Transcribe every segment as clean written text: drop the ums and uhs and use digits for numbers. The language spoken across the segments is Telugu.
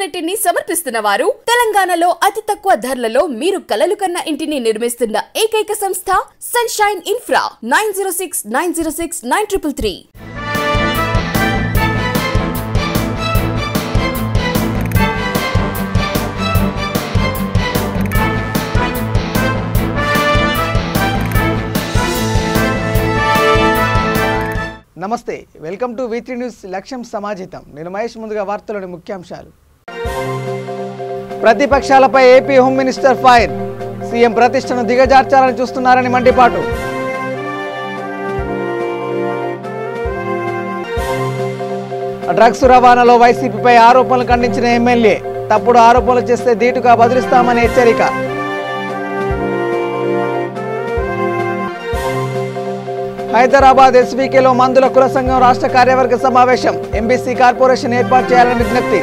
యూనిట్ ని సమర్పిస్తున్న వారు తెలంగాణలో అతి తక్కువ ధరలలో మీరు కలలు కన్న ఇంటిని నిర్మిస్తున్న ఏకైక సంస్థ సన్షైన్ ఇన్ఫ్రా 9069069333. నమస్తే, వెల్కమ్ టు V3 న్యూస్ లక్ష్యం సమాజితం. నేను మహేష్. ముందుగా వార్తలోని ముఖ్యాంశాలు. ప్రతిపక్షాలపై AP home minister fire. CM ప్రతిష్టను దిగజార్చాలని చూస్తున్నారని మండిపాటు. డ్రగ్స్ రవాణాలో వైసీపీపై ఆరోపణలు ఖండించిన ఎమ్మెల్యే. తప్పుడు ఆరోపణలు చేస్తే ధీటుగా బదిలిస్తామని హెచ్చరిక. హైదరాబాద్ ఎస్వీకేలో మందుల కుల సంఘం రాష్ట్ర కార్యవర్గ సమావేశం. ఎంబీసీ కార్పొరేషన్ ఏర్పాటు చేయాలని విజ్ఞప్తి.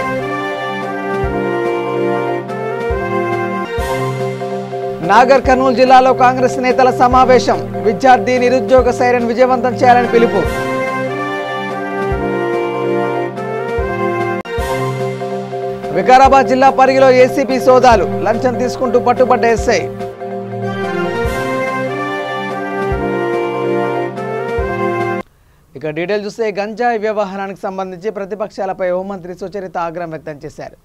నాగర్ కర్నూలు జిల్లాలో కాంగ్రెస్ నేతల సమావేశం. విద్యార్థి నిరుద్యోగ సైరన్ విజయవంతం చేయాలని పిలుపు. వికారాబాద్ జిల్లా పరిగిలో ఏసీబీ సోదాలు. లంచం తీసుకుంటూ పట్టుబడ్డ ఎస్ఐ. ఇక డీటెయిల్ చూస్తే గంజాయి వ్యవహారానికి సంబంధించి ప్రతిపక్షాలపై హోంమంత్రి సుచరిత ఆగ్రహం వ్యక్తం చేశారు.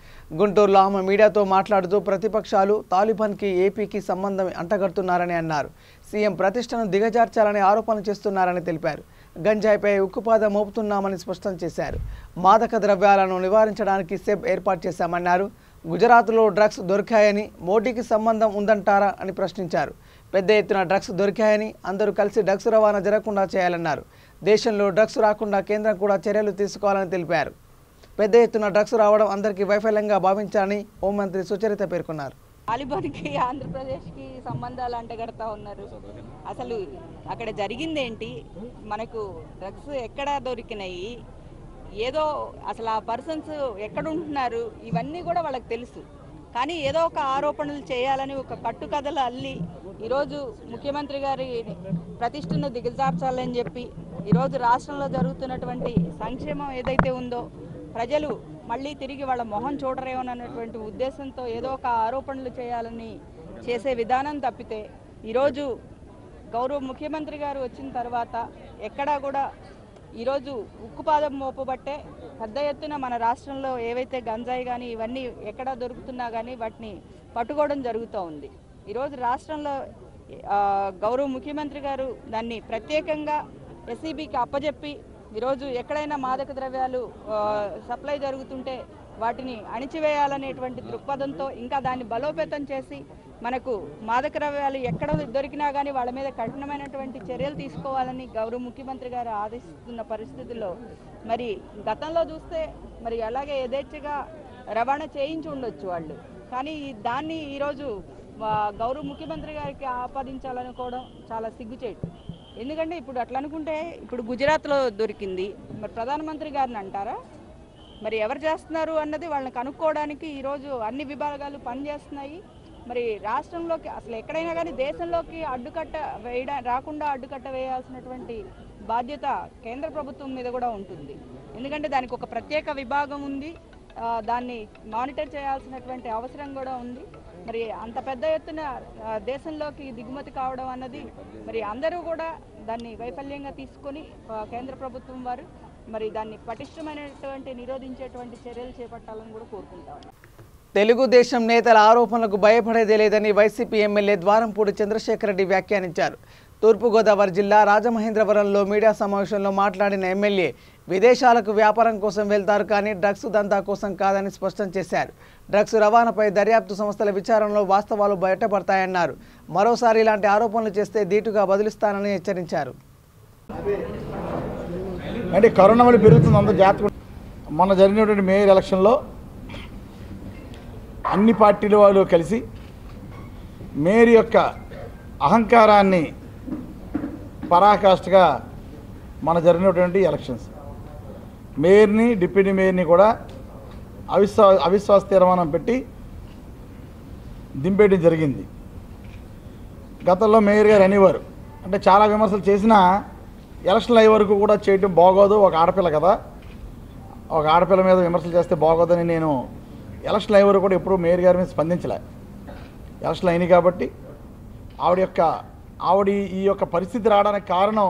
గుంటూరులో ఆమె మీడియాతో మాట్లాడుతూ ప్రతిపక్షాలు తాలిబాన్కి ఏపీకి సంబంధం అంటగడుతున్నారని అన్నారు. సీఎం ప్రతిష్టను దిగజార్చాలని ఆరోపణలు చేస్తున్నారని తెలిపారు. గంజాయిపై ఉక్కుపాదం మోపుతున్నామని స్పష్టం చేశారు. మాదక ద్రవ్యాలను నివారించడానికి సెబ్ ఏర్పాటు చేశామన్నారు. గుజరాత్లో డ్రగ్స్ దొరికాయని మోడీకి సంబంధం ఉందంటారా అని ప్రశ్నించారు. పెద్ద ఎత్తున డ్రగ్స్ దొరికాయని అందరూ కలిసి డ్రగ్స్ రవాణా జరగకుండా చేయాలన్నారు. దేశంలో డ్రగ్స్ రాకుండా కేంద్రం కూడా చర్యలు తీసుకోవాలని తెలిపారు. పెద్ద ఎత్తున డ్రగ్స్ రావడం అందరికీ వైఫల్యంగా భావించాలని హోంమంత్రి సుచరిత పేర్కొన్నారు. తాలిబాన్కి ఆంధ్రప్రదేశ్కి సంబంధాలు అంటగడతా ఉన్నారు. అసలు అక్కడ జరిగిందేంటి, మనకు డ్రగ్స్ ఎక్కడ దొరికినాయి, ఏదో అసలు ఆ పర్సన్స్ ఎక్కడ ఉంటున్నారు, ఇవన్నీ కూడా వాళ్ళకి తెలుసు. కానీ ఏదో ఒక ఆరోపణలు చేయాలని ఒక కట్టుకథలు అల్లి ఈరోజు ముఖ్యమంత్రి గారి ప్రతిష్టను దిగజార్చాలని చెప్పి ఈరోజు రాష్ట్రంలో జరుగుతున్నటువంటి సంక్షేమం ఏదైతే ఉందో ప్రజలు మళ్ళీ తిరిగి వాళ్ళ మొహం చూడరేమోనన్నటువంటి ఉద్దేశంతో ఏదో ఒక ఆరోపణలు చేయాలని చేసే విధానం తప్పితే ఈరోజు గౌరవ ముఖ్యమంత్రి గారు వచ్చిన తర్వాత ఎక్కడా కూడా ఈరోజు ఉక్కుపాదం మోపబట్టే పెద్ద ఎత్తున మన రాష్ట్రంలో ఏవైతే గంజాయి కానీ ఇవన్నీ ఎక్కడ దొరుకుతున్నా కానీ వాటిని పట్టుకోవడం జరుగుతూ ఉంది. ఈరోజు రాష్ట్రంలో గౌరవ ముఖ్యమంత్రి గారు దాన్ని ప్రత్యేకంగా ఎస్సీబీకి అప్పజెప్పి ఈరోజు ఎక్కడైనా మాదక ద్రవ్యాలు సప్లై జరుగుతుంటే వాటిని అణిచివేయాలనేటువంటి దృక్పథంతో ఇంకా దాన్ని బలోపేతం చేసి మనకు మాదక ద్రవ్యాలు ఎక్కడ దొరికినా కానీ వాళ్ళ మీద కఠినమైనటువంటి చర్యలు తీసుకోవాలని గౌరవ ముఖ్యమంత్రి గారు ఆదేశిస్తున్న పరిస్థితుల్లో మరి గతంలో చూస్తే మరి అలాగే యథేచ్ఛగా రవాణా చేయించి ఉండొచ్చు వాళ్ళు. కానీ దాన్ని ఈరోజు గౌరవ ముఖ్యమంత్రి గారికి ఆపాదించాలనుకోవడం చాలా సిగ్గుచేటు. ఎందుకంటే ఇప్పుడు అట్లా అనుకుంటే ఇప్పుడు గుజరాత్లో దొరికింది, మరి ప్రధానమంత్రి గారిని అంటారా? మరి ఎవరు చేస్తున్నారు అన్నది వాళ్ళని కనుక్కోవడానికి ఈరోజు అన్ని విభాగాలు పనిచేస్తున్నాయి. మరి రాష్ట్రంలోకి అసలు ఎక్కడైనా కానీ దేశంలోకి రాకుండా అడ్డుకట్ట వేయాల్సినటువంటి బాధ్యత కేంద్ర ప్రభుత్వం మీద కూడా ఉంటుంది. ఎందుకంటే దానికి ఒక ప్రత్యేక విభాగం ఉంది, దాన్ని మానిటర్ చేయాల్సినటువంటి అవసరం కూడా ఉంది. మరి అంత పెద్ద ఎత్తున దేశంలోకి దిగుమతి కావడం అన్నది మరి అందరూ కూడా దాన్ని వైఫల్యంగా తీసుకొని కేంద్ర ప్రభుత్వం వారు మరి దాన్ని పటిష్టమైనటువంటి నిరోధించేటువంటి చర్యలు చేపట్టాలని కూడా కోరుకుంటాం. తెలుగుదేశం నేతల ఆరోపణలకు భయపడేదే లేదని వైసీపీ ఎమ్మెల్యే ద్వారంపూడి చంద్రశేఖర్ రెడ్డి వ్యాఖ్యానించారు. తూర్పుగోదావరి జిల్లా రాజమహేంద్రవరంలో మీడియా సమావేశంలో మాట్లాడిన ఎమ్మెల్యే విదేశాలకు వ్యాపారం కోసం వెళ్తారు కానీ డ్రగ్స్ దందా కోసం కాదని స్పష్టం చేశారు. డ్రగ్స్ రవాణాపై దర్యాప్తు సంస్థల విచారణలో వాస్తవాలు బయటపడతాయన్నారు. మరోసారి ఇలాంటి ఆరోపణలు చేస్తే ధీటుగా బదిలిస్తానని హెచ్చరించారు. అంటే కరోనా వల్ల పెరుగుతుంది, అంత జాగ్రత్త. మొన్న జరిగినటువంటి మేయర్ ఎలక్షన్లో అన్ని పార్టీల వాళ్ళు కలిసి మేయర్ యొక్క అహంకారాన్ని పరాకాష్ఠగా మన జరిగినటువంటి ఎలక్షన్స్ మేయర్ని డిప్యూటీ మేయర్ని కూడా అవిశ్వాస తీర్మానం పెట్టి దింపేయడం జరిగింది. గతంలో మేయర్ గారు అనేవారు, అంటే చాలా విమర్శలు చేసినా ఎలక్షన్లు అయ్యే వరకు కూడా చేయటం బాగోదు, ఒక ఆడపిల్ల కదా, ఒక ఆడపిల్ల మీద విమర్శలు చేస్తే బాగోదని నేను ఎలక్షన్ అయ్యే వరకు కూడా ఎప్పుడూ మేయర్ గారి మీద స్పందించలే. ఎలక్షన్ అయినాయి కాబట్టి ఆవిడ ఈ యొక్క పరిస్థితి రావడానికి కారణం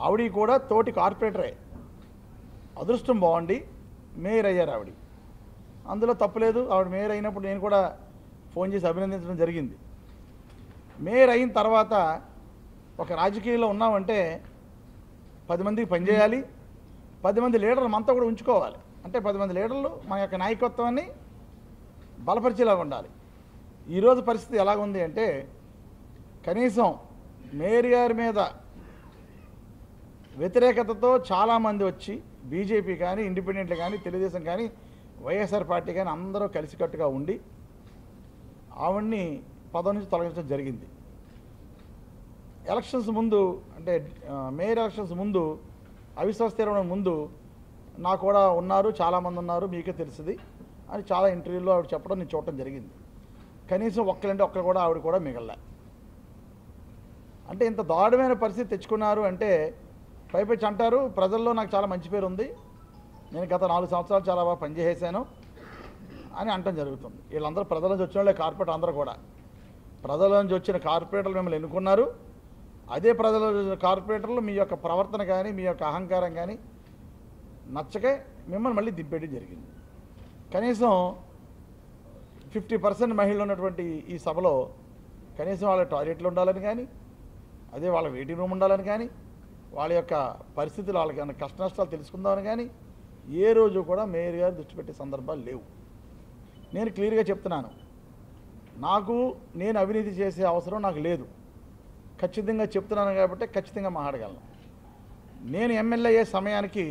ఆవిడ కూడా తోటి కార్పొరేటరే. అదృష్టం బాగుండి మేయర్ అయ్యారు ఆవిడ. అందులో తప్పులేదు. ఆవిడ మేయర్ అయినప్పుడు నేను కూడా ఫోన్ చేసి అభినందించడం జరిగింది. మేయర్ అయిన తర్వాత ఒక రాజకీయంలో ఉన్నామంటే 10 మందికి పనిచేయాలి, 10 మంది లీడర్లు మనతో కూడా ఉంచుకోవాలి. అంటే 10 మంది లీడర్లు మన యొక్క నాయకత్వాన్ని బలపరిచేలాగా ఉండాలి. ఈరోజు పరిస్థితి ఎలాగుంది అంటే కనీసం మేయర్ గారి మీద వ్యతిరేకతతో చాలామంది వచ్చి బీజేపీ కానీ, ఇండిపెండెంట్లు కానీ, తెలుగుదేశం కానీ, వైఎస్ఆర్ పార్టీ కానీ అందరూ కలిసికట్టుగా ఉండి ఆవిడ్ని పదవి నుంచి తొలగించడం జరిగింది. ఎలక్షన్స్ ముందు అంటే మేయర్ ఎలక్షన్స్ ముందు అవిశ్వాస తీర్మానం ముందు నా కూడా ఉన్నారు, చాలామంది ఉన్నారు, మీకే తెలుస్తుంది అని చాలా ఇంటర్వ్యూలో ఆవిడ చెప్పడం నేను చూడటం జరిగింది. కనీసం ఒక్కరు కూడా ఆవిడ కూడా మిగలలే. అంటే ఇంత దారుణమైన పరిస్థితి తెచ్చుకున్నారు అంటే పైపెచ్చి అంటారు ప్రజల్లో నాకు చాలా మంచి పేరు ఉంది, నేను గత 4 సంవత్సరాలు చాలా బాగా పనిచేసాను అని అంటం జరుగుతుంది. వీళ్ళందరూ ప్రజల నుంచి వచ్చిన వాళ్ళే, కార్పొరేటర్ అందరూ కూడా ప్రజల నుంచి వచ్చిన కార్పొరేటర్లు మిమ్మల్ని ఎన్నుకున్నారు. అదే ప్రజల కార్పొరేటర్లు మీ యొక్క ప్రవర్తన కానీ, మీ యొక్క అహంకారం కానీ నచ్చకే మిమ్మల్ని మళ్ళీ దింపేయడం జరిగింది. కనీసం 50% మహిళలు ఉన్నటువంటి ఈ సభలో కనీసం వాళ్ళ టాయిలెట్లు ఉండాలని కానీ, అదే వాళ్ళ వెయిటింగ్ రూమ్ ఉండాలని కానీ, వాళ్ళ యొక్క పరిస్థితులు వాళ్ళకి ఏమైనా కష్ట నష్టాలు తెలుసుకుందామని కానీ ఏ రోజు కూడా మేయర్ గారు దృష్టి పెట్టే సందర్భాలు లేవు. నేను క్లియర్గా చెప్తున్నాను, నేను అవినీతి చేసే అవసరం నాకు లేదు. ఖచ్చితంగా చెప్తున్నాను కాబట్టి ఖచ్చితంగా మాట్లాడగలను. నేను ఎమ్మెల్యే అయ్యే సమయానికి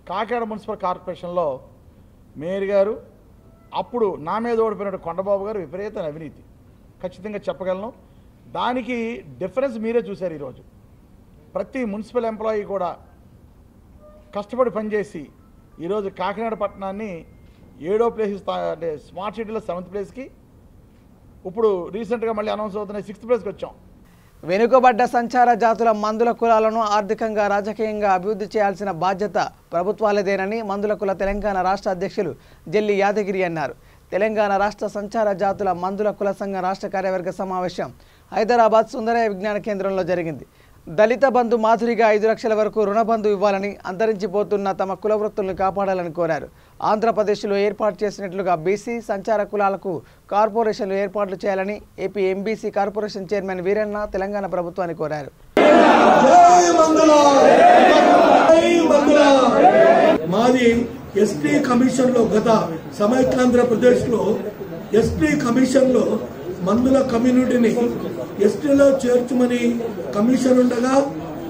కాకినాడ మున్సిపల్ కార్పొరేషన్లో మేయర్ గారు అప్పుడు నా మీద ఓడిపోయిన కొండబాబు గారు విపరీతమైన అవినీతి ఖచ్చితంగా చెప్పగలను. దానికి డిఫరెన్స్ మీరే చూశారు. ఈరోజు ప్రతి మున్సిపల్ ఎంప్లాయీ కూడా కష్టపడి పనిచేసి ఈరోజు కాకినాడ పట్టణాన్ని 7వ ప్లేస్ అంటే స్మార్ట్ సిటీలో 7th ప్లేస్కి, ఇప్పుడు రీసెంట్గా మళ్ళీ అనౌన్స్ అవుతున్నాయి 6th ప్లేస్కి వచ్చాం. వెనుకబడ్డ సంచార జాతుల మందుల కులాలను ఆర్థికంగా, రాజకీయంగా అభివృద్ధి చేయాల్సిన బాధ్యత ప్రభుత్వాలదేనని మందుల కుల తెలంగాణ రాష్ట్ర అధ్యక్షులు జెల్లి యాదగిరి అన్నారు. తెలంగాణ రాష్ట్ర సంచార జాతుల మందుల కుల సంఘం రాష్ట్ర కార్యవర్గ సమావేశం హైదరాబాద్ సుందరయ్య విజ్ఞాన కేంద్రంలో జరిగింది. దళిత బంధు మాదిరిగా 5 లక్షల వరకు రుణబంధు ఇవ్వాలని, అంతరించిపోతున్న తమ కుల వృత్తులను కాపాడాలని కోరారు. ఆంధ్రప్రదేశ్లో ఏర్పాటు చేసినట్లుగా బీసీ సంచార కులాలకు కార్పొరేషన్లు ఏర్పాట్లు చేయాలని AP MBC corporation chairman Veeranna Telangana ప్రభుత్వాన్ని కోరారు. మాది ఎస్టీ కమిషన్లో గత సమైక్యాంధ్రప్రదేశ్లో ఎస్టీ కమిషన్లో మందుల కమ్యూనిటీని ఎస్టీలో చేర్చమని కమిషన్ ఉండగా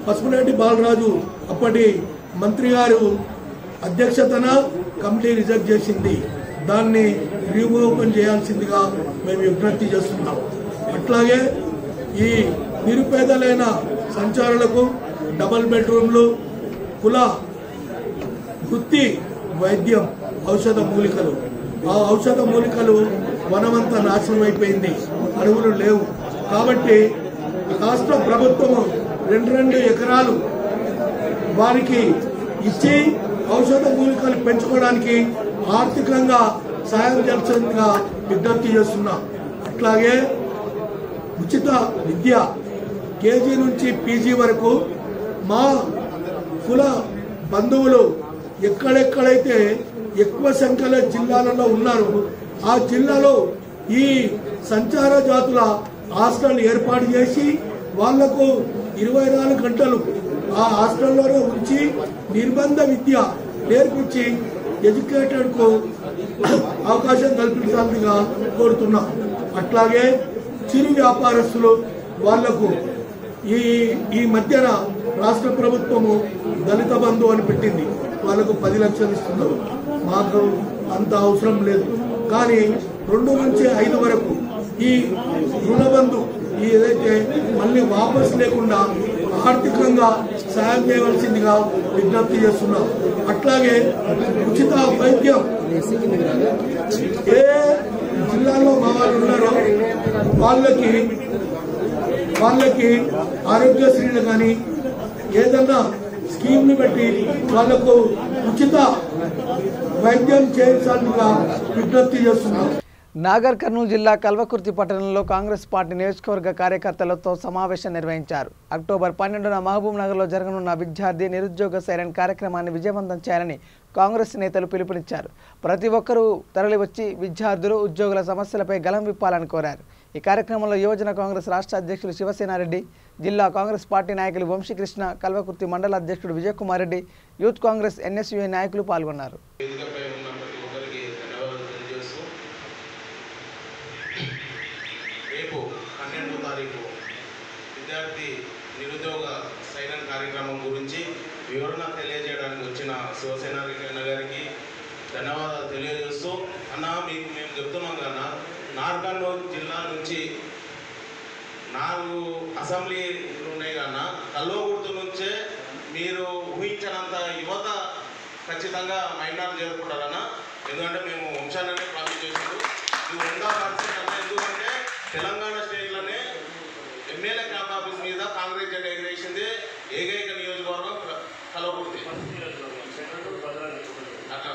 పసుపులేటి బాలరాజు అప్పటి మంత్రి గారు అధ్యక్షతన కమిటీ రిజెక్ట్ చేసింది. దాన్ని రీఓపెన్ చేయాల్సిందిగా మేము విజ్ఞప్తి చేస్తున్నాం. అట్లాగే ఈ నిరుపేదలైన సంచారులకు డబుల్ బెడ్రూమ్లు, కుల వృత్తి వైద్యం, ఔషధ మూలికలు, ఆ ఔషధ మూలికలు వనమంతా నాశనం అయిపోయింది, అడవులు లేవు. కాబట్టి రాష్ట్ర ప్రభుత్వము 2 ఎకరాలు వారికి ఇచ్చి ఔషధ మూలికలు పెంచుకోవడానికి ఆర్థికంగా సాయం చేయాల్సిందిగా విజ్ఞప్తి చేస్తున్నాం. అట్లాగే ఉచిత విద్య కేజీ నుంచి పీజీ వరకు మా కుల బంధువులు ఎక్కడెక్కడైతే ఎక్కువ సంఖ్యలో జిల్లాలలో ఉన్నారు ఆ జిల్లాలో ఈ సంచార జాతుల హాస్టల్ ఏర్పాటు చేసి వాళ్లకు 24 గంటలు ఆ హాస్టల్లోనే ఉంచి నిర్బంధ విద్య నేర్పించి ఎడ్యుకేటెడ్కు అవకాశం కల్పించాల్సిందిగా కోరుతున్నాం. అట్లాగే చిరు వ్యాపారస్తులు వాళ్లకు ఈ మధ్యన రాష్ట్ర ప్రభుత్వము దళిత బంధు అని పెట్టింది. వాళ్ళకు 10 లక్షలు ఇస్తున్నారు. మాకు అంత అవసరం లేదు, కానీ 2 నుంచి 5 వరకు ఈ రుణబంధు ఏదైతే మళ్ళీ వాపసు లేకుండా ఆర్థికంగా సాయం చేయవలసిందిగా విజ్ఞప్తి చేస్తున్నాం. అట్లాగే ఉచిత వైద్యం ఏ జిల్లాలో మా వాళ్ళు ఉన్నారో వాళ్ళకి ఆరోగ్యశ్రీలు కానీ ఏదన్నా స్కీమ్ని బట్టి వాళ్లకు ఉచిత వైద్యం చేయించాలని విజ్ఞప్తి చేస్తున్నాం. నాగర్ కర్నూలు జిల్లా కల్వకుర్తి పట్టణంలో కాంగ్రెస్ పార్టీ నియోజకవర్గ కార్యకర్తలతో సమావేశం నిర్వహించారు. అక్టోబర్ 12న మహబూబ్ నగర్లో జరగనున్న విద్యార్థి నిరుద్యోగ సైరన్ కార్యక్రమాన్ని విజయవంతం చేయాలని కాంగ్రెస్ నేతలు పిలుపునిచ్చారు. ప్రతి ఒక్కరూ తరలివచ్చి విద్యార్థులు ఉద్యోగుల సమస్యలపై గలం విప్పాలని కోరారు. ఈ కార్యక్రమంలో యువజన కాంగ్రెస్ రాష్ట్ర అధ్యక్షులు శివసేనారెడ్డి, జిల్లా కాంగ్రెస్ పార్టీ నాయకులు వంశీకృష్ణ, కల్వకుర్తి మండల అధ్యక్షుడు విజయకుమార్ రెడ్డి, యూత్ కాంగ్రెస్ NSUA నాయకులు పాల్గొన్నారు. రేపు 12వ తారీఖు విద్యార్థి నిరుద్యోగ సైరన్ కార్యక్రమం గురించి వివరణ తెలియజేయడానికి వచ్చిన శివసేనారెడ్డి అన్న గారికి ధన్యవాదాలు తెలియజేస్తూ, అన్న మీకు మేము చెప్తున్నాం కదా, నాగర్కర్నూలు జిల్లా నుంచి 4 అసెంబ్లీలు ఉన్నాయి కన్నా కల్వకుర్తి నుంచే మీరు ఊహించినంత యువత ఖచ్చితంగా మైనార్టీ చేరుకుంటారన్న. ఎందుకంటే మేము వంశాన్ని ప్రామిస్ చేసారు. ఇది 100% అన్న. ఎందుకంటే తెలంగాణ స్టేట్లోనే ఎమ్మెల్యే క్యాంప్ ఆఫీస్ మీద కాంగ్రెస్ జెండా ఎగిరేసింది ఏకైక నియోజకవర్గం కల్వకుర్తి. అట్లా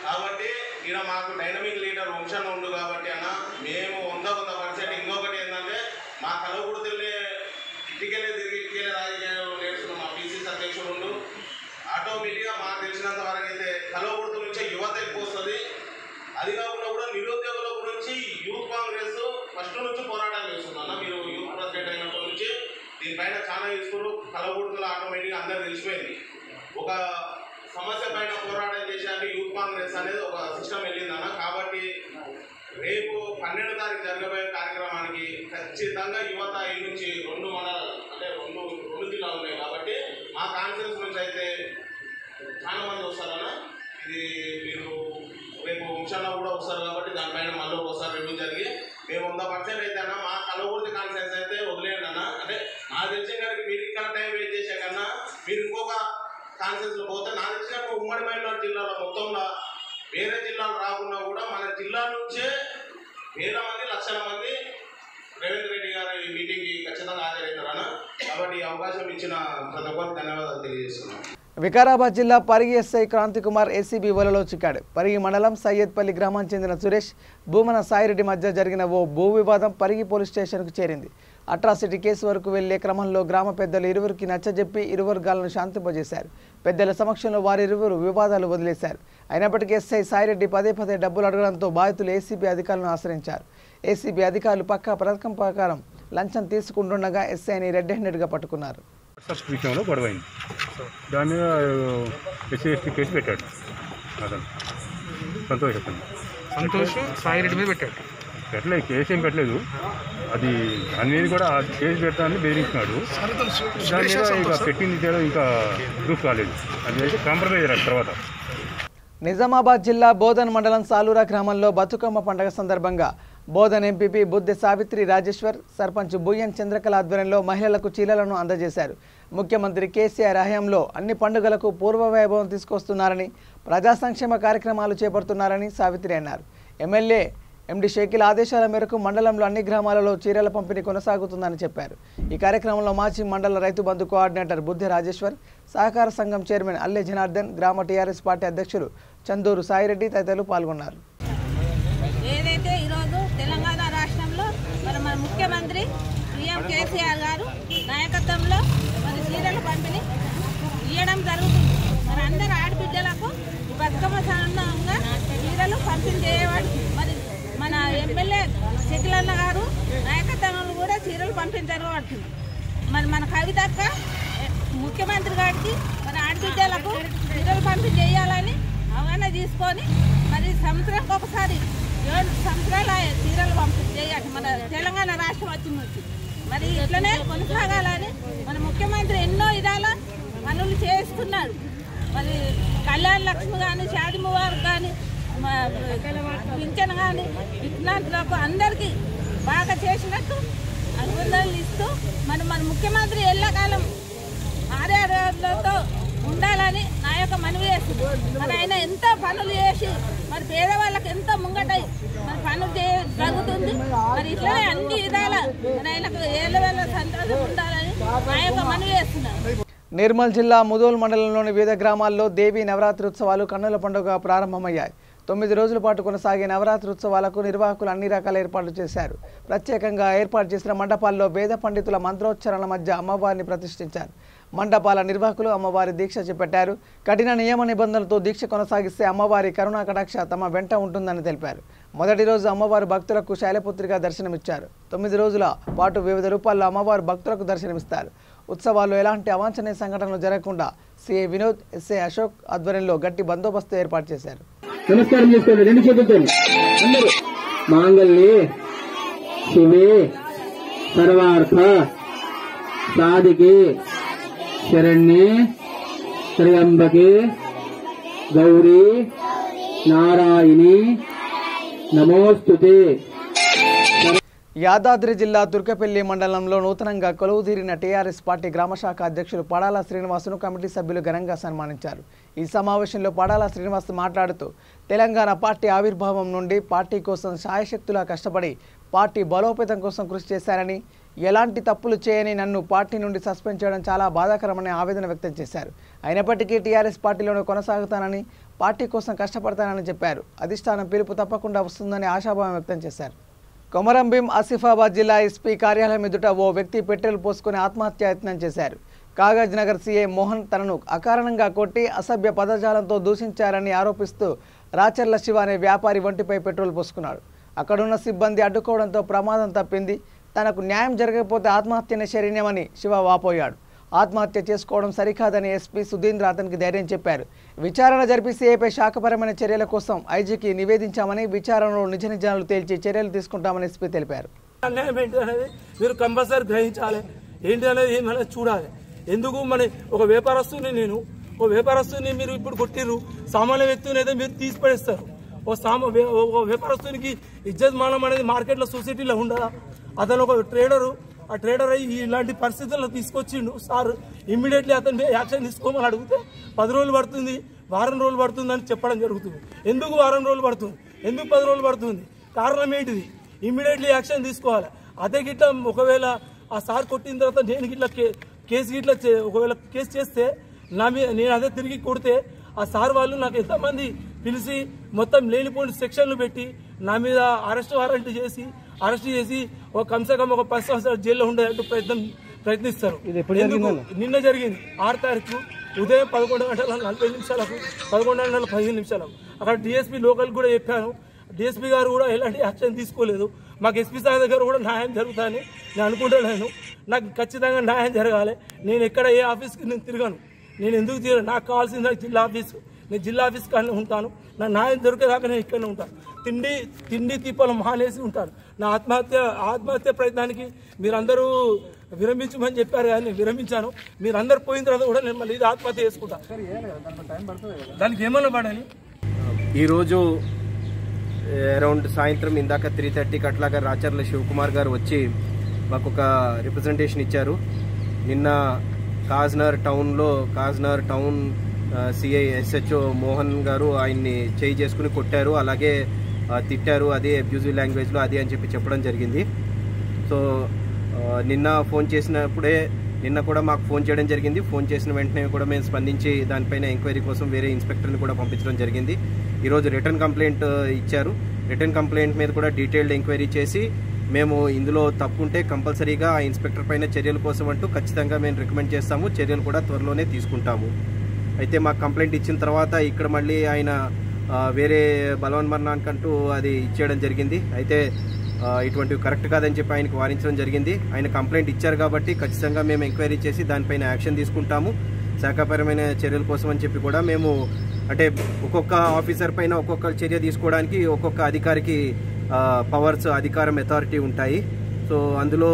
కాబట్టి ఇక్కడ మాకు డైనమిక్ లీడర్ వంశాన్ని ఉండు కాబట్టి అన్న మేము 100% ఇంకొకటి ఏంటంటే మా కల్వకుర్తిని ఇటుకెళ్ళి తిరిగి ఇటుకెళ్ళి రాజకీయాలు నేర్చుకున్న మా PCC అధ్యక్షుడు ఉండు. ఆటోమేటిక్గా మాకు తెలిసినంత వరకు అయితే కల్వకుర్తి నుంచే యువత ఎక్కువ వస్తుంది. అది కాకుండా కూడా నిరుద్యోగుల గురించి యూత్ కాంగ్రెస్ ఫస్ట్ నుంచి పోరాటాలు చేస్తున్నాను. మీరు యూత్ ప్రెసిడెంట్ అయినప్పటి నుంచి దీనిపైన చాలా తీసుకున్నారు. కల్వకుర్తిలో ఆటోమేటిక్గా అందరూ తెలిసిపోయింది. ఒక సమస్య పైన పోరాటం చేసేందుకు యూత్ కాంగ్రెస్ అనేది ఒక సిస్టమ్ వెళ్ళిందన్న. కాబట్టి రేపు 12వ తారీఖు జరగబోయే కార్యక్రమానికి ఖచ్చితంగా యువత ఈ నుంచి 2 మండలాలు అంటే 2 జిల్లాలు ఉన్నాయి కాబట్టి మా కాన్ఫరెన్స్ నుంచి అయితే చాలా మంది వస్తారన్న. ఇది మీరు రేపు వంశాల్లో కూడా వస్తారు కాబట్టి దానిపైన మళ్ళీ ఒకసారి రివ్యూ జరిగి మేము 100% అయితే అన్న మా కల్వకుర్తి కాన్ఫరెన్స్ అయితే వదిలేయండి అన్న. అంటే నాకు తెలిసిన గారికి మీరు ఇక్కడ టైం వెయిట్ చేసే కన్నా మీరు ఇంకొక కాన్ఫరెన్స్లో పోతే నాకు తెలిసినప్పుడు ఉమ్మడి మైనార్టీ జిల్లాలో మొత్తంలో వేరే జిల్లాలు రాకుండా కూడా మన జిల్లా నుంచే వేల మంది లక్షల మంది రేవంత్ రెడ్డి గారు ఈ మీటింగ్కి ఖచ్చితంగా హాజరవుతారన్న. కాబట్టి ఈ అవకాశం ఇచ్చిన ప్రతి ఒక్కరికి ధన్యవాదాలు తెలియజేస్తున్నాను. వికారాబాద్ జిల్లా పరిగి SI క్రాంతికుమార్ ACB వలలో చిక్కాడు. పరిగి మండలం సయ్యద్పల్లి గ్రామానికి చెందిన సురేష్, భూమన సాయిరెడ్డి మధ్య జరిగిన ఓ భూ వివాదం పరిగి పోలీస్ స్టేషన్కు చేరింది. అట్రాసిటీ కేసు వరకు వెళ్లే క్రమంలో గ్రామ పెద్దలు ఇరువురికి నచ్చజెప్పి ఇరు వర్గాలను శాంతింపజేశారు. పెద్దల సమక్షంలో వారిరువురు వివాదాలు వదిలేశారు. అయినప్పటికీ SI సాయిరెడ్డి పదే డబ్బులు అడగడంతో బాధితులు ACB అధికారులను ఆశ్రయించారు. ACB అధికారులు పక్కా పథకం ప్రకారం లంచం తీసుకుంటుండగా SIని రెడ్ హ్యాండెడ్గా పట్టుకున్నారు. విషయంలో గొడవైంది. దాని మీద SC/ST కేసు పెట్టాడు. అతను సంతోష్ సాయిరెడ్డి మీద పెట్టాడు. పెట్టలేదు, కేసు ఏం పెట్టలేదు. అది దాని మీద కూడా కేసు పెడతానని బెదిరించినాడు. దాని మీద ఇక పెట్టింది ఇంకా ప్రూఫ్ కాలేదు. అది అయితే కాంప్రమైజ్ అయ్యారు. తర్వాత నిజామాబాద్ జిల్లా బోధన్ మండలం సాలూరా గ్రామంలో బతుకమ్మ పండుగ సందర్భంగా బోధన్ ఎంపీపీ బుద్దె సావిత్రి రాజేశ్వర్, సర్పంచ్ బుయ్యన్ చంద్రకళ ఆధ్వర్యంలో మహిళలకు చీరలను అందజేశారు. ముఖ్యమంత్రి కేసీఆర్ హయాంలో అన్ని పండుగలకు పూర్వ వైభవం తీసుకొస్తున్నారని, ప్రజా సంక్షేమ కార్యక్రమాలు చేపడుతున్నారని సావిత్రి అన్నారు. ఎమ్మెల్యే MD షకీల్ ఆదేశాల మేరకు మండలంలో అన్ని గ్రామాలలో చీరల పంపిణీ కొనసాగుతుందని చెప్పారు. ఈ కార్యక్రమంలో మాజీ మండల రైతు బంధు కోఆర్డినేటర్ బుద్దె రాజేశ్వర్, సహకార సంఘం చైర్మన్ అల్లె జనార్దన్, గ్రామ TRS పార్టీ అధ్యక్షులు చందూరు సాయిరెడ్డి తదితరులు పాల్గొన్నారు. ఏదైతే ఈరోజు తెలంగాణ రాష్ట్రంలో మన ముఖ్యమంత్రి PM కేసీఆర్ గారు నాయకత్వంలో మరి చీరల పంపిణీ ఇవ్వడం జరుగుతుంది. మరి అందరు ఆడబిడ్డలకు బతుకమ్మ సందర్భంగా చీరలు పంపిణీ చేయవాడు. మరి మన ఎమ్మెల్యే షకీల్ అన్న గారు నాయకత్వంలో కూడా చీరలు పంపిణీ జరగబడుతుంది. మరి మన కవితక్క ముఖ్యమంత్రి గారికి మన ఆడబిడ్డలకు చీరలు పంపిణీ చేయాలని అవగాహన తీసుకొని మరి సంవత్సరానికి ఒకసారి 7 సంవత్సరాల చీరలు పంపిణీ చేయాలి. మన తెలంగాణ రాష్ట్రం వచ్చింది. మరి ఇట్లనే కొనసాగాలని మన ముఖ్యమంత్రి ఎన్నో విధాల పనులు చేస్తున్నారు. మరి కళ్యాణ లక్ష్మి కానీ, షాదీ ముబారక్ కానీ, పింఛన్ కానీ వికలాంగులకు అందరికీ బాగా చేసినట్టు అనుబంధాలు ఇస్తూ మన ముఖ్యమంత్రి ఎల్లకాలం ఆర్యాలతో ఉండాలని నా యొక్క మనవి చేస్తుంది. మరి ఆయన ఎంతో పనులు చేసి మరి పేదవాళ్ళకి ఎంతో ముంగటై మరి పనులు జరుగుతుంది. మరి ఇట్లనే అన్ని విధాల మరి ఆయనకు ఏళ్ళ సంతోషం ఉండాలని నా యొక్క మనవి చేస్తున్నాను. నిర్మల్ జిల్లా ముదోల్ మండలంలోని వివిధ గ్రామాల్లో దేవీ నవరాత్రి ఉత్సవాలు కన్నుల పండుగ ప్రారంభమయ్యాయి. 9 రోజుల పాటు కొనసాగే నవరాత్రి ఉత్సవాలకు నిర్వాహకులు అన్ని రకాల ఏర్పాట్లు చేశారు. ప్రత్యేకంగా ఏర్పాటు చేసిన మండపాల్లో వేద పండితుల మంత్రోచ్చరణల మధ్య అమ్మవారిని ప్రతిష్ఠించారు. మండపాల నిర్వాహకులు అమ్మవారి దీక్ష చేపట్టారు. కఠిన నియమ నిబంధనలతో దీక్ష కొనసాగిస్తే అమ్మవారి కరుణా కటాక్ష తమ వెంట ఉంటుందని తెలిపారు. మొదటి రోజు అమ్మవారు భక్తులకు శైలపుత్రిగా దర్శనమిచ్చారు. 9 రోజుల పాటు వివిధ రూపాల్లో అమ్మవారు భక్తులకు దర్శనమిస్తారు. ఉత్సవాల్లో ఎలాంటి అవాంఛనీయ సంఘటనలు జరగకుండా సిఐ వినోద్, ఎస్ఐ అశోక్ ఆధ్వర్యంలో గట్టి బందోబస్తు ఏర్పాటు చేశారు. నమస్కారం చేసుకోండి, 2 చేతులతో అందరూ. మాంగళ్యే శివే సర్వార్థ సాధికే శరణ్యే త్రయంబకే గౌరీ నారాయణి నమోస్తుతే. యాదాద్రి జిల్లా తుర్కపల్లి మండలంలో నూతనంగా కొలువుదీరిన టీఆర్ఎస్ పార్టీ గ్రామశాఖ అధ్యక్షులు పడాల శ్రీనివాసును కమిటీ సభ్యులు ఘనంగా సన్మానించారు. ఈ సమావేశంలో పడాల శ్రీనివాస్ మాట్లాడుతూ తెలంగాణ పార్టీ ఆవిర్భావం నుండి పార్టీ కోసం శాయశక్తులా కష్టపడి పార్టీ బలోపేతం కోసం కృషి చేశారని, ఎలాంటి తప్పులు చేయని నన్ను పార్టీ నుండి సస్పెండ్ చేయడం చాలా బాధాకరమని ఆవేదన వ్యక్తం చేశారు. అయినప్పటికీ టీఆర్ఎస్ పార్టీలోనే కొనసాగుతానని, పార్టీ కోసం కష్టపడతానని చెప్పారు. అధిష్టానం పిలుపు తప్పకుండా వస్తుందని ఆశాభావం వ్యక్తం చేశారు. కొమరంభీం ఆసిఫాబాద్ జిల్లా ఎస్పీ కార్యాలయం ఎదుట ఓ వ్యక్తి పెట్రోల్ పోసుకుని ఆత్మహత్యాయత్నం చేశారు. కాగజ్ నగర్ సీఐ మోహన్ తనను అకారణంగా కొట్టి అసభ్య పదజాలంతో దూషించారని ఆరోపిస్తూ రాచర్ల శివ అనే వ్యాపారి ఒంటిపై పెట్రోల్ పోసుకున్నాడు. అక్కడున్న సిబ్బంది అడ్డుకోవడంతో ప్రమాదం తప్పింది. తనకు న్యాయం జరగకపోతే ఆత్మహత్యనే శరణ్యమని శివ వాపోయాడు. ఆత్మహత్య చేసుకోవడం సరికాదని ఎస్పీ సుధీంద్ర అతనికి ధైర్యం చెప్పారు. విచారణ జరిపి సీఐపై శాఖపరమైన చర్యల కోసం ఐజీకి నివేదించామని, విచారణలో నిజ నిజాలు తేల్చి చర్యలు తీసుకుంటామని ఎస్పీ తెలిపారు. అన్యాయం ఏంటి అనేది మీరు కంపల్సరీ గ్రహించాలి. ఏంటి అనేది ఏమనేది చూడాలి. ఎందుకు మన ఒక వ్యాపారస్తుని మీరు ఇప్పుడు కొట్టిర్రు, సామాన్య వ్యక్తిని అయితే మీరు తీసి పడేస్తారు. ఒక వ్యాపారస్తునికి ఇజ్జత్ మానం అనేది మార్కెట్లో సొసైటీలో ఉండదా? అతను ఒక ట్రేడరు, ఆ ట్రేడర్ అయ్యి ఇలాంటి పరిస్థితుల్లో తీసుకొచ్చిండు. సార్ ఇమ్మీడియట్లీ అతను యాక్షన్ తీసుకోమని అడిగితే 10 రోజులు పడుతుంది, వారం రోజులు పడుతుంది అని చెప్పడం జరుగుతుంది. ఎందుకు వారం రోజులు పడుతుంది, ఎందుకు 10 రోజులు పడుతుంది? కారణం ఏంటిది? ఇమ్మీడియట్లీ యాక్షన్ తీసుకోవాలి. అదే గిట్లా ఒకవేళ ఆ సార్ కొట్టిన తర్వాత నేను గిట్లా కేసు గిట్లా ఒకవేళ కేసు చేస్తే నేను అదే తిరిగి కొడితే ఆ సార్ వాళ్ళు నాకు ఎంతమంది పిలిచి మొత్తం లేనిపోయిన సెక్షన్లు పెట్టి నా మీద అరెస్ట్ వారెంట్ చేసి ఒక కమ్సే కమ్ ఒక 10 సంవత్సరాలు జైల్లో ఉండేటట్టు ప్రయత్నిస్తారు. నిన్న జరిగింది 6 తారీఖు ఉదయం 11:40 11:15 అక్కడ డిఎస్పీ లోకల్ కూడా చెప్పాను. డిఎస్పీ గారు కూడా ఎలాంటి యాక్షన్ తీసుకోలేదు. మాకు ఎస్పీ సార్ దగ్గర కూడా న్యాయం జరుగుతాయని నేను అనుకుంటున్నాను. నాకు ఖచ్చితంగా న్యాయం జరగాలి. నేను ఎక్కడ ఏ ఆఫీస్కి నేను తిరగను. నేను ఎందుకు తిరగను? నాకు కావాల్సింది జిల్లా ఆఫీసు. నేను జిల్లా ఆఫీస్ కానీ ఉంటాను. నా న్యాయం దొరికేదాకా నేను ఇక్కడనే ఉంటాను. తిండి తీపలు మానేసి ఉంటాను. నా ఆత్మహత్య ప్రయత్నానికి మీరందరూ విరమించమని చెప్పారు కానీ నేను విరమించాను. మీరందరూ పోయిన తర్వాత కూడా నేను మళ్ళీ ఇది ఆత్మహత్య చేసుకుంటాను. దానికి ఏమన్నా పడని. ఈరోజు అరౌండ్ సాయంత్రం ఇందాక 3:30కి అట్లాగా రాచర్ల శివకుమార్ గారు వచ్చి మాకు ఒక రిప్రజెంటేషన్ ఇచ్చారు. నిన్న కాజ్నగర్ టౌన్ సిఐ ఎస్హెచ్ఓ మోహన్ గారు ఆయన్ని చేయి చేసుకుని కొట్టారు, అలాగే తిట్టారు. అదే అబ్యూజివ్ లాంగ్వేజ్లో అది అని చెప్పడం జరిగింది. సో నిన్న ఫోన్ చేసినప్పుడే నిన్న కూడా మాకు ఫోన్ చేయడం జరిగింది. ఫోన్ చేసిన వెంటనే కూడా మేము స్పందించి దానిపైన ఎంక్వైరీ కోసం వేరే ఇన్స్పెక్టర్ని కూడా పంపించడం జరిగింది. ఈరోజు రిటర్న్ కంప్లైంట్ ఇచ్చారు. రిటర్న్ కంప్లైంట్ మీద కూడా డీటెయిల్డ్ ఎంక్వైరీ చేసి మేము ఇందులో తప్పుంటే కంపల్సరీగా ఆ ఇన్స్పెక్టర్ పైన చర్యల కోసం అంటూ ఖచ్చితంగా మేము రికమెండ్ చేస్తాము. చర్యలు కూడా త్వరలోనే తీసుకుంటాము. అయితే మాకు కంప్లైంట్ ఇచ్చిన తర్వాత ఇక్కడ మళ్ళీ ఆయన వేరే బలవన్మరణానికంటూ అది ఇచ్చేయడం జరిగింది. అయితే ఇటువంటివి కరెక్ట్ కాదని చెప్పి ఆయనకు వారించడం జరిగింది. ఆయన కంప్లైంట్ ఇచ్చారు కాబట్టి ఖచ్చితంగా మేము ఎంక్వైరీ చేసి దానిపైన యాక్షన్ తీసుకుంటాము. శాఖాపరమైన చర్యల కోసం అని చెప్పి కూడా మేము అంటే ఒక్కొక్క ఆఫీసర్ పైన ఒక్కొక్క చర్య తీసుకోవడానికి ఒక్కొక్క అధికారికి పవర్స్, అధికారం, అథారిటీ ఉంటాయి. సో అందులో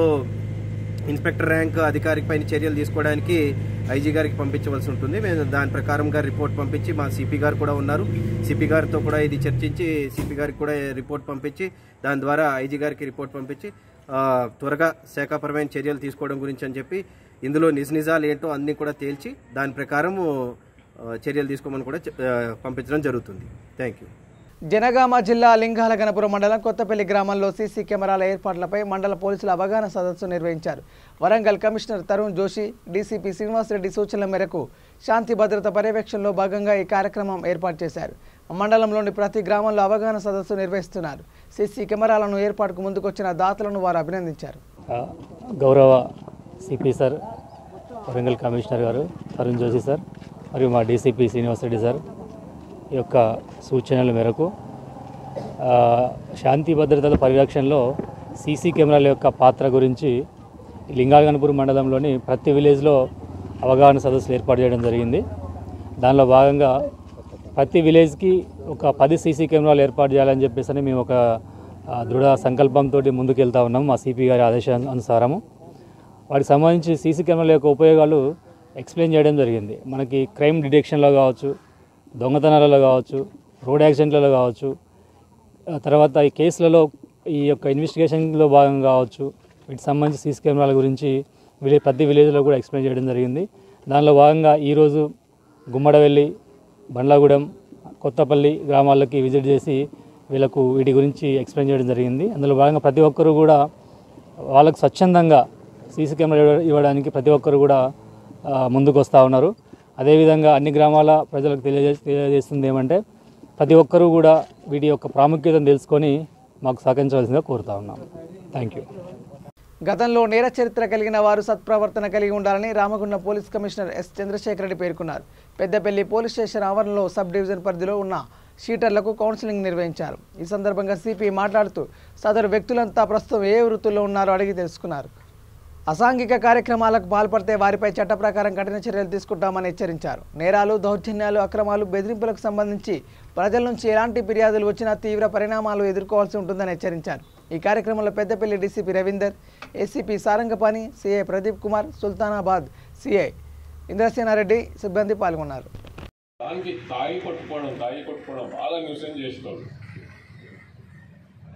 ఇన్స్పెక్టర్ ర్యాంక్ అధికారి పైన చర్యలు తీసుకోవడానికి ఐజీ గారికి పంపించవలసి ఉంటుంది. మేము దాని ప్రకారంగా రిపోర్ట్ పంపించి, మా సిపి గారు కూడా ఉన్నారు, సిపి గారితో కూడా ఇది చర్చించి సిపి గారికి కూడా రిపోర్ట్ పంపించి దాని ద్వారా ఐజీ గారికి రిపోర్ట్ పంపించి త్వరగా శాఖాపరమైన చర్యలు తీసుకోవడం గురించి అని చెప్పి ఇందులో నిజాలు ఏంటో అన్నీ కూడా తేల్చి దాని ప్రకారం చర్యలు తీసుకోమని కూడా పంపించడం జరుగుతుంది. Thank you. జనగామ జిల్లా లింగాల గణపురం మండలం కొత్తపల్లి గ్రామంలో సీసీ కెమెరాల ఏర్పాట్లపై మండల పోలీసుల అవగాహన సదస్సు నిర్వహించారు. వరంగల్ కమిషనర్ తరుణ్ జోషి, డీసీపీ శ్రీనివాసరెడ్డి సూచనల మేరకు శాంతి భద్రత పర్యవేక్షణలో భాగంగా ఈ కార్యక్రమం ఏర్పాటు చేశారు. మండలంలోని ప్రతి గ్రామంలో అవగాహన సదస్సు నిర్వహిస్తున్నారు. సీసీ కెమెరాలను ఏర్పాటుకు ముందుకొచ్చిన దాతలను వారు అభినందించారు. గౌరవ సిపి సార్, వరంగల్ కమిషనర్ గారు తరుణ్ జోషి సార్ మరియు మా డీసీపీ శ్రీనివాసరెడ్డి సార్ యొక్క సూచనల మేరకు శాంతి భద్రతల పరిరక్షణలో సీసీ కెమెరాల యొక్క పాత్ర గురించి లింగాలగనపూర్ మండలంలోని ప్రతి విలేజ్లో అవగాహన సదస్సులు ఏర్పాటు చేయడం జరిగింది. దానిలో భాగంగా ప్రతి విలేజ్కి ఒక 10 సీసీ కెమెరాలు ఏర్పాటు చేయాలని చెప్పేసి మేము ఒక దృఢ సంకల్పంతో ముందుకెళ్తా ఉన్నాము. మా సిపి గారి ఆదేశానుసారము వాటికి సంబంధించి సీసీ కెమెరాల యొక్క ఉపయోగాలు ఎక్స్ప్లెయిన్ చేయడం జరిగింది. మనకి క్రైమ్ డిటెక్షన్లో కావచ్చు, దొంగతనాలలో కావచ్చు, రోడ్ యాక్సిడెంట్లలో కావచ్చు, తర్వాత ఈ కేసులలో ఈ యొక్క ఇన్వెస్టిగేషన్లో భాగంగా కావచ్చు, వీటికి సంబంధించి సీసీ కెమెరాల గురించి ప్రతి విలేజ్లో కూడా ఎక్స్ప్లెయిన్ చేయడం జరిగింది. దానిలో భాగంగా ఈరోజు గుమ్మడవెల్లి, బండ్లగూడెం, కొత్తపల్లి గ్రామాలకి విజిట్ చేసి వీళ్ళకు వీటి గురించి ఎక్స్ప్లెయిన్ చేయడం జరిగింది. అందులో భాగంగా ప్రతి ఒక్కరు కూడా వాళ్ళకు స్వచ్ఛందంగా సీసీ కెమెరా ఇవ్వడానికి ప్రతి ఒక్కరు కూడా ముందుకు వస్తూ ఉన్నారు. అదేవిధంగా అన్ని గ్రామాల ప్రజలకు తెలియజేస్తుంది ఏమంటే ప్రతి ఒక్కరూ కూడా వీటి యొక్క ప్రాముఖ్యతను తెలుసుకొని మాకు సహకరించవలసిందిగా కోరుతా ఉన్నాం. Thank you. గతంలో నేర చరిత్ర కలిగిన వారు సత్ప్రవర్తన కలిగి ఉండాలని Ramagundam police commissioner S Chandrashekar Reddy పేర్కొన్నారు. పెద్దపల్లి పోలీస్ స్టేషన్ ఆవరణలో సబ్ డివిజన్ పరిధిలో ఉన్న షీటర్లకు కౌన్సిలింగ్ నిర్వహించారు. ఈ సందర్భంగా సిపి మాట్లాడుతూ సదరు వ్యక్తులంతా ప్రస్తుతం ఏ వృత్తుల్లో ఉన్నారో అడిగి తెలుసుకున్నారు. అసాంఘిక కార్యక్రమాలకు పాల్పడితే వారిపై చట్ట ప్రకారం కఠిన చర్యలు తీసుకుంటామని హెచ్చరించారు. నేరాలు, దౌర్జన్యాలు, అక్రమాలు, బెదిరింపులకు సంబంధించి ప్రజల నుంచి ఎలాంటి ఫిర్యాదులు వచ్చినా తీవ్ర పరిణామాలు ఎదుర్కోవాల్సి ఉంటుందని హెచ్చరించారు. ఈ కార్యక్రమంలో Peddapalli DCP Ravinder, ACP Sarangapani, CI Pradeep Kumar, Sultanabad CI Indrasena Reddy సిబ్బంది పాల్గొన్నారు. దానికి తాయి కొట్టుకోవడం బాగా న్యూసెన్స్ చేసేవాళ్ళు.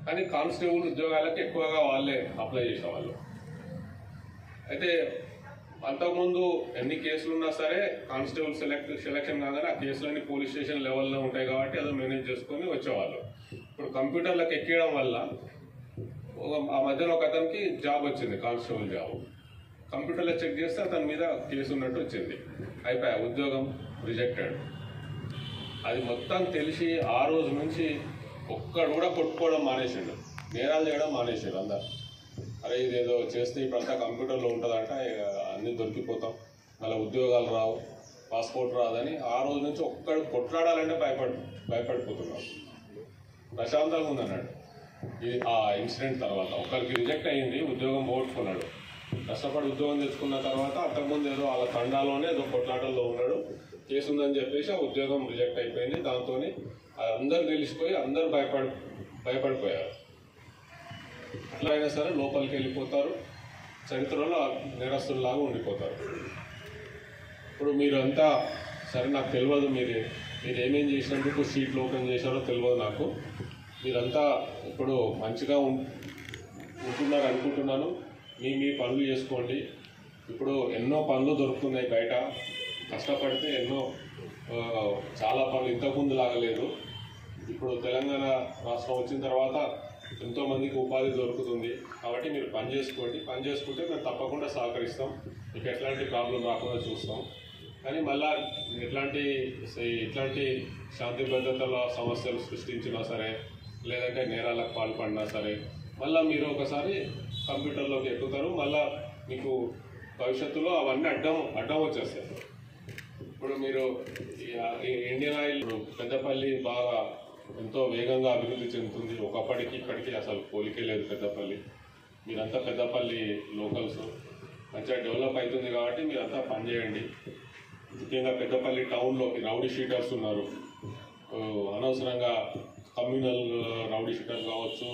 కానీ కానిస్టేబుల్ ఉద్యోగాలకు ఎక్కువగా వాళ్ళే అప్లై చేసేవాళ్ళు. అయితే అంతకుముందు ఎన్ని కేసులు ఉన్నా సరే కానిస్టేబుల్ సెలెక్షన్ కాగానే ఆ కేసులన్నీ పోలీస్ స్టేషన్ లెవెల్లో ఉంటాయి కాబట్టి అది మేనేజ్ చేసుకొని వచ్చేవాళ్ళు. ఇప్పుడు కంప్యూటర్లకు ఎక్కడం వల్ల ఆ మధ్యలో ఒక అతనికి జాబ్ వచ్చింది, కానిస్టేబుల్ జాబ్. కంప్యూటర్లో చెక్ చేస్తే అతని మీద కేసు ఉన్నట్టు వచ్చింది. అయిపోయా, ఉద్యోగం రిజెక్టెడ్. అది మొత్తం తెలిసి ఆ రోజు నుంచి ఒక్కడు కూడా కొట్టుకోవడం మానేసిండు, నేరాలు చేయడం మానేసాడు అందరు. అరే ఇదేదో చేస్తే ఇప్పుడంతా కంప్యూటర్లో ఉంటుందంట, అన్నీ దొరికిపోతాం, మళ్ళీ ఉద్యోగాలు రావు, పాస్పోర్ట్ రాదని ఆ రోజు నుంచి ఒక్కడు కొట్లాడాలంటే భయపడిపోతున్నాడు. ప్రశాంతంగా ఉందన్నాడు. ఇది ఆ ఇన్సిడెంట్ తర్వాత ఒక్కరికి రిజెక్ట్ అయ్యింది, ఉద్యోగం పోగొట్టుకున్నాడు. కష్టపడి ఉద్యోగం తెచ్చుకున్న తర్వాత అంతకుముందు ఏదో వాళ్ళ తండాలోనే ఏదో కొట్లాటల్లో ఉన్నాడు, కేసు ఉందని చెప్పేసి ఆ ఉద్యోగం రిజెక్ట్ అయిపోయింది. దాంతో అందరు తెలిసిపోయి అందరు భయపడిపోయారు. అట్లా అయినా సరే లోపలికి వెళ్ళిపోతారు, చరిత్రలో నేరస్తుల్లాగా ఉండిపోతారు. ఇప్పుడు మీరంతా సరే నాకు తెలియదు మీరు ఏమేం చేసినందుకు సీట్లు ఓపెన్ చేశారో తెలియదు నాకు. మీరంతా ఇప్పుడు మంచిగా ఉంటున్నారు అనుకుంటున్నాను. మీ పనులు చేసుకోండి. ఇప్పుడు ఎన్నో పనులు దొరుకుతున్నాయి బయట, కష్టపడితే ఎన్నో చాలా పనులు ఇంతకుముందు లాగలేదు. ఇప్పుడు తెలంగాణ రాష్ట్రం వచ్చిన తర్వాత ఎంతోమందికి ఉపాధి దొరుకుతుంది. కాబట్టి మీరు పని చేసుకోండి, పని చేసుకుంటే మేము తప్పకుండా సహకరిస్తాం, మీకు ఎట్లాంటి ప్రాబ్లం రాకుండా చూస్తాం. కానీ మళ్ళా ఇట్లాంటి శాంతి భద్రతల సమస్యలు సృష్టించినా సరే, లేదంటే నేరాలకు పాల్పడినా సరే, మళ్ళీ మీరు ఒకసారి కంప్యూటర్లోకి ఎక్కుతారు. మళ్ళీ మీకు భవిష్యత్తులో అవన్నీ అడ్డం వచ్చేస్తాయి. ఇప్పుడు మీరు ఇండియన్ ఆయిల్ పెద్దపల్లి బాగా ఎంతో వేగంగా అభివృద్ధి చెందుతుంది. ఒకప్పటికి ఇప్పటికీ అసలు పోలికే లేదు పెద్దపల్లి. మీరంతా పెద్దపల్లి లోకల్స్, మంచిగా డెవలప్ అవుతుంది కాబట్టి మీరంతా పనిచేయండి. ముఖ్యంగా పెద్దపల్లి టౌన్లోకి రౌడీ షీటర్స్ ఉన్నారు, అనవసరంగా కమ్యూనల్ రౌడీ షీటర్స్ కావచ్చు,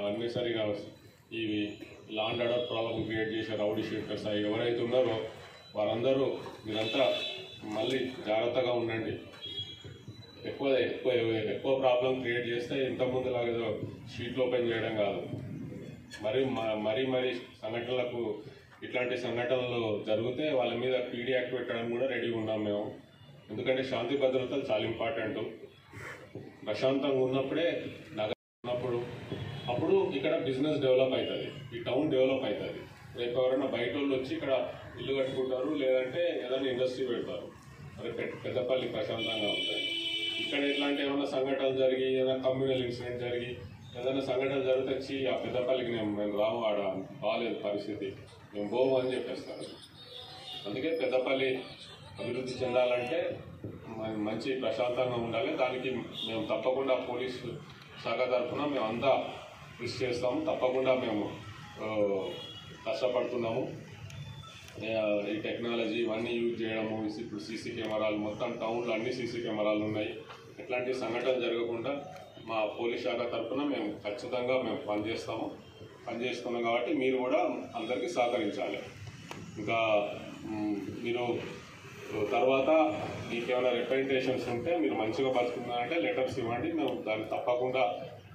అన్నెసరిగా ఇవి law and order problem create చేసే రౌడీ షీటర్స్ ఎవరైతే ఉన్నారో వారందరూ మీరంతా మళ్ళీ జాగ్రత్తగా ఉండండి. ఎక్కువ ప్రాబ్లం క్రియేట్ చేస్తే ఇంతకుముందు లాగా షీట్లు ఓపెన్ చేయడం కాదు. మరీ సంఘటనలకు ఇట్లాంటి సంఘటనలు జరిగితే వాళ్ళ మీద పీడీ యాక్ట్ పెట్టడానికి కూడా రెడీగా ఉన్నాం మేము. ఎందుకంటే శాంతి భద్రతలు చాలా ఇంపార్టెంట్. ప్రశాంతంగా ఉన్నప్పుడే నగరం ఉన్నప్పుడు అప్పుడు ఇక్కడ బిజినెస్ డెవలప్ అవుతుంది, ఈ టౌన్ డెవలప్ అవుతుంది. రేపు ఎవరైనా బయట వాళ్ళు వచ్చి ఇక్కడ ఇల్లు కట్టుకుంటారు, లేదంటే ఏదైనా ఇండస్ట్రీ పెడతారు. మరి పెద్దపల్లి ప్రశాంతంగా ఉంటుంది. ఇక్కడ ఎట్లాంటి ఏమైనా సంఘటనలు జరిగి ఏదైనా కమ్యూనల్ ఇన్సిడెంట్ జరిగి ఏదైనా సంఘటన జరిగితే వచ్చి ఆ పెద్దపల్లికి మేము రాము, ఆడ బాగాలేదు పరిస్థితి, మేము పోము అని చెప్పేస్తారు. అందుకే పెద్దపల్లి అభివృద్ధి చెందాలంటే మంచి ప్రశాంతంగా ఉండాలి. దానికి మేము తప్పకుండా పోలీసు శాఖ తరఫున మేము అంతా కృషి చేస్తాము. తప్పకుండా మేము కష్టపడుతున్నాము. ఈ టెక్నాలజీ ఇవన్నీ యూజ్ చేయడము, ఇప్పుడు సీసీ కెమెరాలు మొత్తం టౌన్లో అన్ని సీసీ కెమెరాలు ఉన్నాయి. ఎట్లాంటి సంఘటనలు జరగకుండా మా పోలీస్ శాఖ తరఫున మేము ఖచ్చితంగా మేము పనిచేస్తున్నాం కాబట్టి మీరు కూడా అందరికీ సహకరించాలి. ఇంకా మీరు తర్వాత మీకు ఏమైనా రిప్రజెంటేషన్స్ ఉంటే మీరు మంచిగా బతుకున్నారంటే లెటర్స్ ఇవ్వండి, మేము దాన్ని తప్పకుండా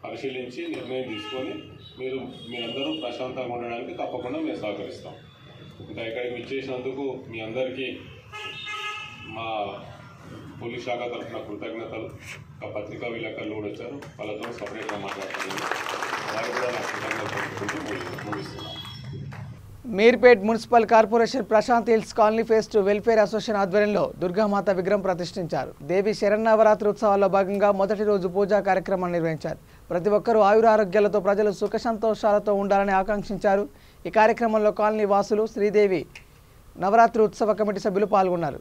పరిశీలించి నిర్ణయం తీసుకొని మీరందరూ ప్రశాంతంగా ఉండడానికి తప్పకుండా మేము సహకరిస్తాం. ఇంకా ఇక్కడికి విచ్చేసినందుకు మీ అందరికీ మా పోలీస్ శాఖ తరఫున కృతజ్ఞతలు. పత్రికా విలేకరులు కూడా వచ్చారు, వాళ్ళతో సపరేట్గా మాట్లాడుతున్నాను. వారు కూడా నా కృతజ్ఞతలు ముగిస్తున్నాం. Meerpet municipal corporation Prashant hills colony phase 2 welfare association ఆధ్వర్యంలో దుర్గామాత విగ్రహం ప్రతిష్ఠించారు. దేవి శరన్నవరాత్రి ఉత్సవాల్లో భాగంగా మొదటి రోజు పూజా కార్యక్రమాన్ని నిర్వహించారు. ప్రతి ఒక్కరూ ఆయురారోగ్యాలతో ప్రజలు సుఖ సంతోషాలతో ఉండాలని ఆకాంక్షించారు. ఈ కార్యక్రమంలో కాలనీ వాసులు, శ్రీదేవి నవరాత్రి ఉత్సవ కమిటీ సభ్యులు పాల్గొన్నారు.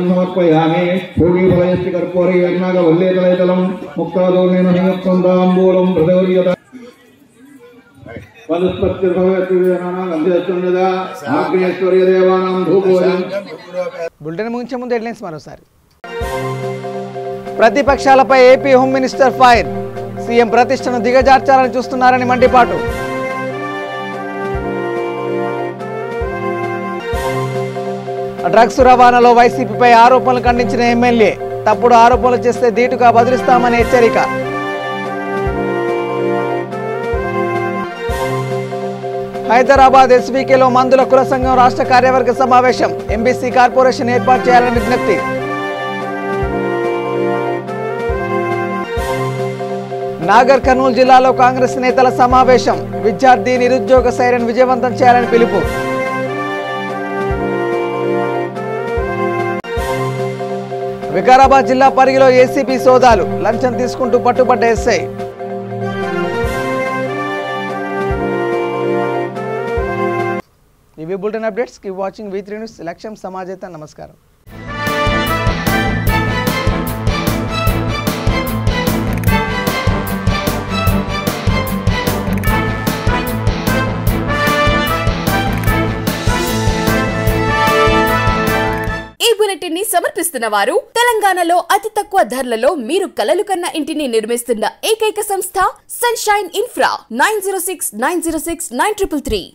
సమర్పయామి భోగిఫలయస్తి కర్పూరే యజ్ఞాగవల్లేతలైతలం ముక్తాదోర్ణేన నియుక్తందాంబూలం ప్రదౌర్యత బులెటిన్ ముగించే ముందు హెడ్లైన్స్ మరోసారి. ప్రతిపక్షాలపై AP home minister fire. CM ప్రతిష్టను దిగజార్చాలని చూస్తున్నారని మండిపాటు. డ్రగ్స్ రవాణాలో వైసీపీపై ఆరోపణలు ఖండించిన ఎమ్మెల్యే. తప్పుడు ఆరోపణలు చేస్తే ధీటుగా బదిలిస్తామని హెచ్చరిక. హైదరాబాద్ ఎస్వీకేలో మందుల కుల సంఘం రాష్ట్ర కార్యవర్గ సమావేశం. ఎంబీసీ కార్పొరేషన్ ఏర్పాటు చేయాలని విజ్ఞప్తి. నాగర్ కర్నూలు జిల్లాలో కాంగ్రెస్ నేతల సమావేశం. విద్యార్థి నిరుద్యోగ సైరన్ విజయవంతం చేయాలని పిలుపు. వికారాబాద్ జిల్లా పరిగిలో ఏసీబీ సోదాలు. లంచం తీసుకుంటూ పట్టుబడ్డ ఎస్ఐ. ఇవి bulletin updates. Keep watching V3 news. లక్ష్యం సమాజేత. నమస్కారం. ఈ బులెటిన్ ని సమర్పిస్తున్న వారు తెలంగాణలో అతి తక్కువ ధరలలో మీరు కలలు కన్న ఇంటిని నిర్మిస్తున్న ఏకైక సంస్థ సన్షైన్ ఇన్ఫ్రా. 9069069333.